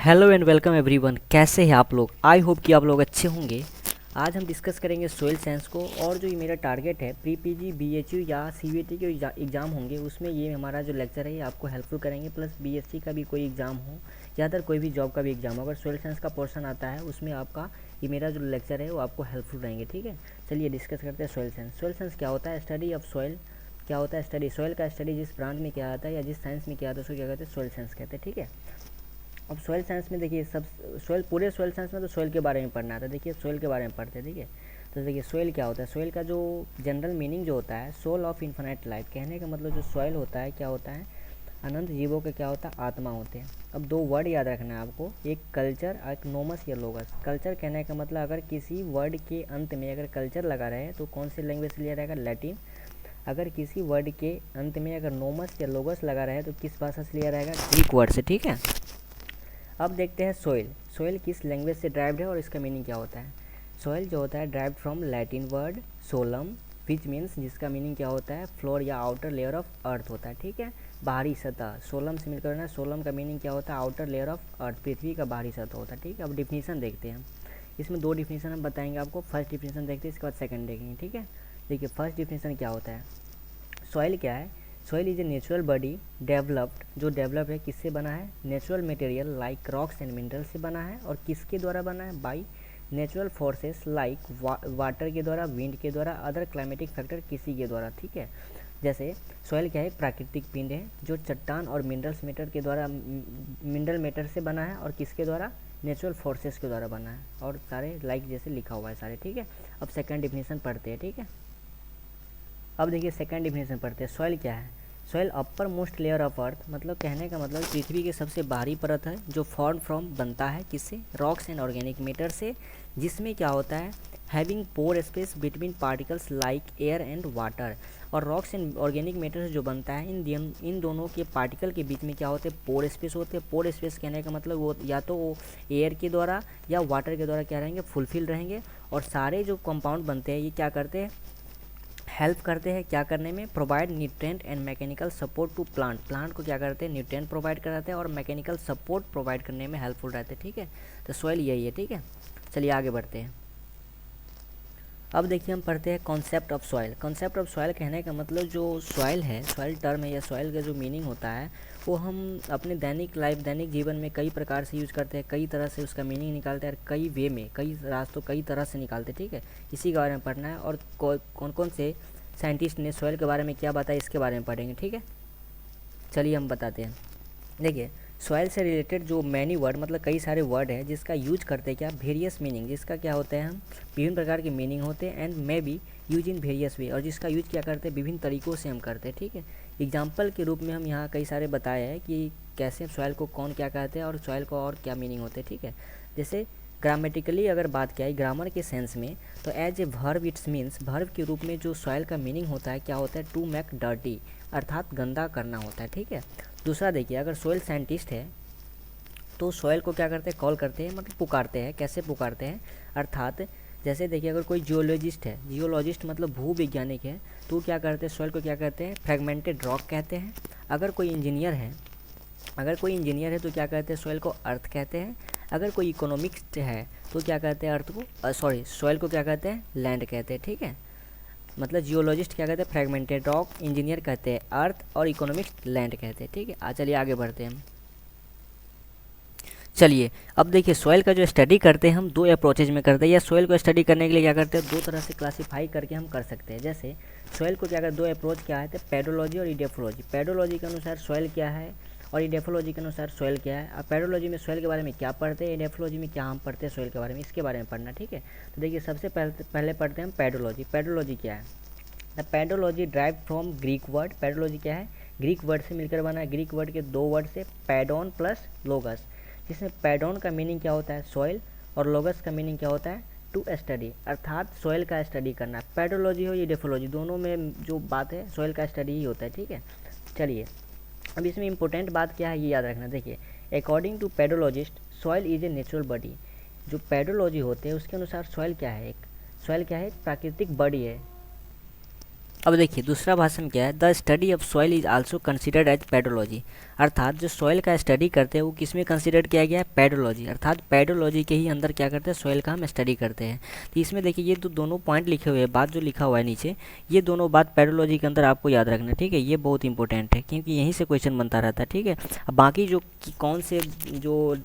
Hello and welcome everyone. कैसे हैं आप लोग? आई होप कि आप लोग अच्छे होंगे। आज हम डिस्कस करेंगे सोइल साइंस को, और जो ये मेरा टारगेट है प्री पीजी बीएचयू या सीवीटी के एग्ज़ाम होंगे उसमें ये हमारा जो लेक्चर है ये आपको हेल्पफुल करेंगे। प्लस बीएससी का भी कोई एग्ज़ाम हो या अदर कोई भी जॉब का भी एग्ज़ाम हो, अगर सोइल साइंस का पोर्शन आता है उसमें आपका ये मेरा जो लेक्चर है वो आपको हेल्पफुल रहेंगे। ठीक है, चलिए डिस्कस करते हैं सोइल साइंस। सोइल साइंस क्या होता है? Study of soil. क्या होता है? स्टडी सॉइल का स्टडी जिस ब्रांच में किया जाता है या जिस साइंस में किया जाता है उसको क्या कहते हैं? सोइल साइंस कहते हैं। ठीक है, अब सॉइल साइंस में देखिए सब सॉइल, पूरे सॉइल साइंस में तो सॉइल के बारे में पढ़ना आता है। देखिए सॉइल के बारे में पढ़ते हैं। ठीक है, तो देखिए सॉइल क्या होता है। सॉइल का जो जनरल मीनिंग जो होता है, सोल ऑफ इन्फिनाइट लाइफ, कहने का मतलब जो सॉइल होता है क्या होता है? अनंत जीवों के क्या होता है? आत्मा होते हैं। अब दो वर्ड याद रखना है आपको, एक कल्चर, एक नोमस या लोगस। कल्चर कहने का मतलब अगर किसी वर्ड के अंत में अगर कल्चर लगा रहे तो कौन सी लैंग्वेज से लिया रहेगा? लैटिन। अगर किसी वर्ड के अंत में अगर नोमस या लोगस लगा रहे तो किस भाषा से लिया रहेगा? ग्रीक वर्ड से। ठीक है, अब देखते हैं सोइल। सोइल किस लैंग्वेज से ड्राइव्ड है और इसका मीनिंग क्या होता है? सोइल जो होता है derived from Latin word solum, which means, जिसका मीनिंग क्या होता है? फ्लोर या आउटर लेयर ऑफ अर्थ होता है। ठीक है, बाहरी सतह। सोलम से मिलकर ना, सोलम का मीनिंग क्या होता है? आउटर लेयर ऑफ अर्थ, पृथ्वी का बाहरी सतह होता है। ठीक है, अब डिफिनीसन देखते हैं हम। इसमें दो डिफिनीसन हम बताएंगे आपको। फर्स्ट डिफिनीसन देखते हैं, इसके बाद सेकंड देखेंगे। ठीक है, देखिए फर्स्ट डिफिनीसन क्या होता है। सॉइल क्या है? Soil is a natural body developed, जो डेवलप है किससे बना है? Natural material like rocks and mineral से बना है। और किसके द्वारा बना है? By natural forces like water के द्वारा, विंड के द्वारा, अदर क्लाइमेटिक फैक्टर किसी के द्वारा। ठीक है, जैसे सॉइल क्या है? प्राकृतिक पिंड है जो चट्टान और मिनरल्स मैटर के द्वारा, मिनरल मैटर से बना है। और किसके द्वारा? नेचुरल फोर्सेस के द्वारा बना है। और सारे लाइक जैसे लिखा हुआ है सारे। ठीक है, अब सेकंड डिफिनीशन पढ़ते हैं। ठीक है, अब देखिए सेकंड डिफिनेशन पढ़ते हैं। सॉइल क्या है? Soil upper most layer of earth, मतलब कहने का मतलब पृथ्वी के सबसे बाहरी परत है जो फॉर्म फ्रॉम बनता है किससे? रॉक्स एंड ऑर्गेनिक मैटर से, जिसमें क्या होता है? Having pore space between particles like air and water. और रॉक्स एंड ऑर्गेनिक मैटर से जो बनता है इन दोनों के पार्टिकल के बीच में क्या होते हैं? पोर स्पेस होते हैं। पोर स्पेस कहने का मतलब वो या तो वो एयर के द्वारा या वाटर के द्वारा क्या रहेंगे? फुलफिल रहेंगे। और सारे जो कंपाउंड बनते हैं ये क्या करते हैं? हेल्प करते हैं क्या करने में? Provide nutrient and mechanical support to plant. Plant को क्या करते हैं? न्यूट्रिएंट प्रोवाइड कराते हैं और मैकेनिकल सपोर्ट प्रोवाइड करने में हेल्पफुल रहते हैं। ठीक है, तो सॉइल यही है। ठीक है, चलिए आगे बढ़ते हैं। अब देखिए हम पढ़ते हैं concept of soil. Concept of soil कहने का मतलब जो सॉइल है, सॉइल टर्म है या सॉइल का जो मीनिंग होता है वो हम अपने दैनिक जीवन में कई प्रकार से यूज़ करते हैं, कई तरह से उसका मीनिंग निकालते हैं और कई वे में, कई रास्तों, कई तरह से निकालते हैं। ठीक है, इसी के बारे में पढ़ना है। और कौन कौन से साइंटिस्ट ने सॉइल के बारे में क्या बताया इसके बारे में पढ़ेंगे। ठीक है, चलिए हम बताते हैं। देखिए सॉइल से रिलेटेड जो मैनी वर्ड, मतलब कई सारे वर्ड है जिसका यूज करते हैं क्या? वेरियस मीनिंग, जिसका क्या होता है? हम विभिन्न प्रकार के मीनिंग होते हैं। And may be use in various वे, और जिसका यूज क्या करते हैं? विभिन्न तरीक़ों से हम करते हैं। ठीक है, एग्जाम्पल के रूप में हम यहाँ कई सारे बताए हैं कि कैसे सॉइल को कौन क्या कहते हैं और सॉइल को और क्या मीनिंग होते हैं। ठीक है, जैसे ग्रामेटिकली अगर बात किया है ग्रामर के सेंस में, तो as a verb it's means, verb के रूप में जो सॉइल का मीनिंग होता है क्या होता है? टू मेक डर्टी, अर्थात गंदा करना होता है। ठीक है, दूसरा देखिए अगर सॉइल साइंटिस्ट है तो सॉइल को क्या करते हैं? कॉल करते हैं, मतलब पुकारते हैं। कैसे पुकारते हैं? अर्थात जैसे देखिए अगर कोई जियोलॉजिस्ट है, जियोलॉजिस्ट मतलब भूवैज्ञानिक है, तो क्या करते हैं? सॉइल को क्या कहते हैं? फ्रेगमेंटेड रॉक कहते हैं। अगर कोई इंजीनियर है, तो क्या कहते हैं? सॉइल को अर्थ कहते हैं। अगर कोई इकोनॉमिक्स है तो क्या कहते हैं? अर्थ को सॉइल को क्या कहते हैं? लैंड कहते हैं। ठीक है, मतलब जियोलॉजिस्ट क्या कहते हैं? फ्रेगमेंटेड रॉक, इंजीनियर कहते हैं अर्थ, और इकोनॉमिक्स लैंड कहते हैं। ठीक है, चलिए आगे बढ़ते हैं हम। चलिए अब देखिए सॉइल का जो स्टडी करते हैं हम दो अप्रोचेज में करते हैं, या सॉइल को स्टडी करने के लिए क्या करते हैं? दो तरह से क्लासीफाई करके हम कर सकते हैं। जैसे सॉइल को क्या करते? दो अप्रोच क्या है? तो पेडोलॉजी और इडेफोलॉजी। पेडोलॉजी के अनुसार सॉइल क्या है और इडेफोलॉजी के अनुसार सॉइल क्या है। अब पेडोलॉजी में सॉइल के बारे में क्या पढ़ते हैं, इडेफोलॉजी में क्या हम पढ़ते हैं सॉइल के बारे में, इसके बारे में पढ़ना। ठीक है, तो देखिए सबसे पहले पढ़ते हैं हम पेडोलॉजी। पेडोलॉजी क्या है? The pedology drive from Greek word. Pedology क्या है? ग्रीक वर्ड से मिलकर बना है। ग्रीक वर्ड के दो वर्ड से, पैडोन प्लस लोगस, जिसमें पैडोन का मीनिंग क्या होता है? सॉइल, और लोगस का मीनिंग क्या होता है? टू स्टडी, अर्थात सॉइल का स्टडी करना। पेडोलॉजी हो या डेफोलॉजी, दोनों में जो बात है सॉइल का स्टडी ही होता है। ठीक है, चलिए अब इसमें इंपॉर्टेंट बात क्या है ये याद रखना। देखिए according to pedologist soil is a natural body. जो पेडोलॉजी होते हैं उसके अनुसार सॉइल क्या है? एक प्राकृतिक बॉडी है। अब देखिए दूसरा भाषण क्या है, the study of soil is also considered as pedology, अर्थात जो सॉइल का स्टडी करते हैं वो किस में कंसिडर किया गया है, पेडोलॉजी, अर्थात पेडोलॉजी के ही अंदर क्या करते हैं, सॉइल का हम स्टडी करते हैं। तो इसमें देखिए ये तो दोनों पॉइंट लिखे हुए हैं, बात जो लिखा हुआ है नीचे, ये दोनों बात पेडोलॉजी के अंदर आपको याद रखना है, ठीक है, ये बहुत इंपॉर्टेंट है क्योंकि यहीं से क्वेश्चन बनता रहता है, ठीक है। अब बाकी जो कौन से जो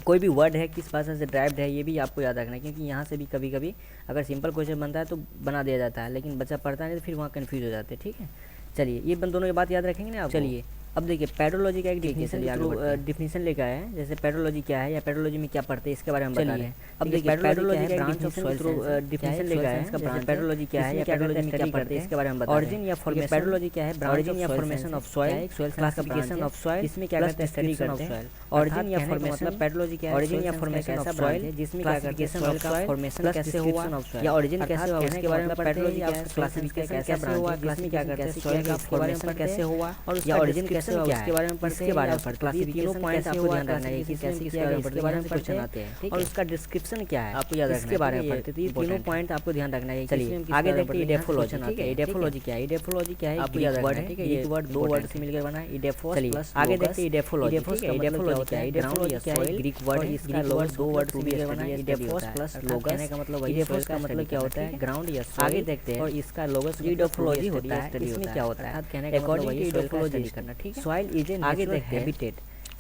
कोई भी वर्ड है किस भाषा से ड्राइव्ड है ये भी आपको याद रखना है, क्योंकि यहाँ से भी कभी कभी अगर सिंपल क्वेश्चन बनता है तो बना दिया जाता है, लेकिन बच्चा पढ़ता नहीं तो फिर वहाँ कन्फ्यूज हो जाते हैं, ठीक है। चलिए ये दोनों ये बात याद रखेंगे ना आप। चलिए अब देखिए पेडोलॉजी का एक डिफिनेशन लेकर आए हैं, जैसे पेडोलॉजी क्या है या पेडोलॉजी में क्या पढ़ते हैं इसके बारे में बता रहे हैं। अब देखिए पेडोलॉजी का ब्रांच ऑफ सॉइल डिफिनेशन लेकर आए हैं, पेडोलॉजी क्या है या पेडोलॉजी में क्या पढ़ते हैं इसके बारे में बता रहे हैं। ऑरिजिन या फॉर्मेशन, पेडोलॉजी क्या है, ऑरिजिन या formation of soil, classification of soil, इसमें क्या करते हैं, स्टडी करते हैं। ऑरिजिन या फॉर्मेशन, पेडोलॉजी क्या है, ऑरिजिन या फॉर्मेशन ऑफ सॉइल, जिसमें क्या करते हैं, सॉइल का फॉर्मेशन कैसे हुआ या ऑरिजिन कैसे हुआ उसके बारे में पेडोलॉजी क्या है, क्लासिफिकेशन कैसे हुआ, जिसमें क्या करते हैं, सॉइल का फॉर्मेशन कैसे हुआ और या ऑरिजिन कैसे हुआ उसके बारे में इसके बारे में पढ़ते हैं। तीनों पॉइंट आपको ध्यान रखना है कि कैसे किसके बारे में क्वेश्चन आते हैं और उसका डिस्क्रिप्शन क्या है आपको याद रखना है, इसके बारे में पढ़ते हैं। तीनों पॉइंट आपको ध्यान रखना है। चलिए आगे देखते हैं इडेफोलॉजी, ठीक है। इडेफोलॉजी क्या है, इडेफोलॉजी क्या है आपको याद रखना है, ठीक है। एक वर्ड दो वर्ड से मिलकर बना है इडेफोस प्लस। आगे देखते हैं इडेफोलॉजी, ठीक है। इडेफोलॉजी क्या है, इडेफोलॉजी क्या है, ग्रीक वर्ड है, इसका लोगस दो वर्ड से मिलकर बना है इडेफोस प्लस लोगस, कहने का मतलब इडेफोस का मतलब क्या होता है, ग्राउंड या सॉइल। आगे देखते हैं और इसका लोगस इडेफोलॉजी होता है, इसमें क्या होता है, कहने का मतलब इडेफोलॉजी करना, ठीक है। Soil is a natural habitat,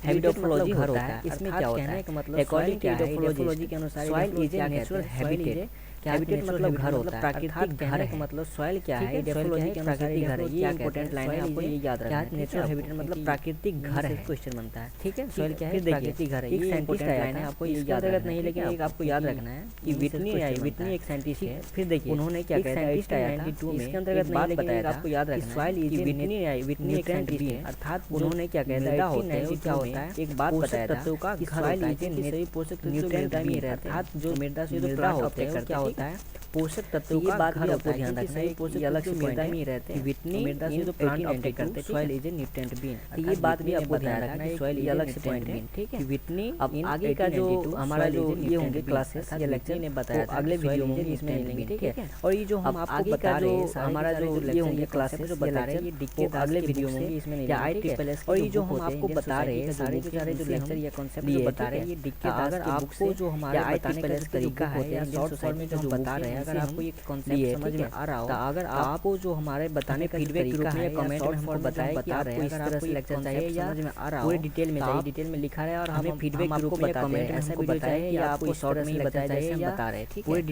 habitat होता है, इसमें क्या होता है, अकॉर्डिंग टू इडेफोलॉजी के अनुसार soil is a natural habitat, habitat मतलब घर होता है, प्राकृतिक घर का मतलब सॉइल क्या है, इडेफोलॉजी के अनुसार प्राकृतिक घर है। ये इंपॉर्टेंट लाइन है, आपको ये याद रखना है। नेचुरल हैबिटेट मतलब प्राकृतिक घर है, क्वेश्चन बनता है, ठीक है। सॉइल क्या है, प्राकृतिक घर है। ये इंपॉर्टेंट लाइन है, आपको ये याद रखना नहीं, लेकिन एक आपको याद रखना है कि विटनी एक साइंटिस्ट है। फिर देखिए उन्होंने क्या कहा था 1892 में, इसके अंतर्गत बात बताया था आपको याद रखना है, सॉइल इज विटनी एक साइंटिस्ट है, अर्थात उन्होंने क्या कहा था, क्या होता है, एक बात बताया था तत्वों का सॉइल इज ए पोषक न्यूट्रिएंट भी है, अर्थात जो मृदा से जो प्राप्त होते हैं क्या होता है, पोषक तत्वों का बात भी आपको ध्यान रखना है। पोषक अलग से मृदा में रहते हैं, विटनी मृदा से जो प्लांट अपटेक करते हैं, soil is a nutrient bean. ये बात भी आपको ध्यान रखना है, सॉइल अलग से पॉइंट है, ठीक है। विटनी अब आगे का जो हमारा जो ये होंगे क्लासेस या लेक्चर ने बताया अगले वीडियो में इसमें लेंगे, ठीक है। और ये जो हम आपको बता रहे हैं हमारा जो ये होंगे क्लासेस जो बता रहे हैं ये डिक्के अगले वीडियो में इसमें लेंगे, और ये जो हम आपको बता रहे हैं सारे के सारे जो लेक्चर या कांसेप्ट जो बता रहे हैं ये डिक्के अगर आपको जो हमारा बताने का तरीका है या शॉर्ट फॉर्म में जो हम बता रहे हैं, अगर आपको ये कॉन्सेप्ट समझ में आ रहा हो, अगर आपको जो हमारे बताने का फीडबैक ग्रुप में कमेंट में हमको बताया बता रहे हैं, अगर आपको लेक्चर चाहिए या समझ में आ रहा हो पूरी डिटेल में चाहिए, डिटेल में लिखा है और हमें फीडबैक ग्रुप में कमेंट में ऐसा भी बताया या आपको शॉर्ट में ही बताया जैसे हम बता रहे हैं, ठीक है।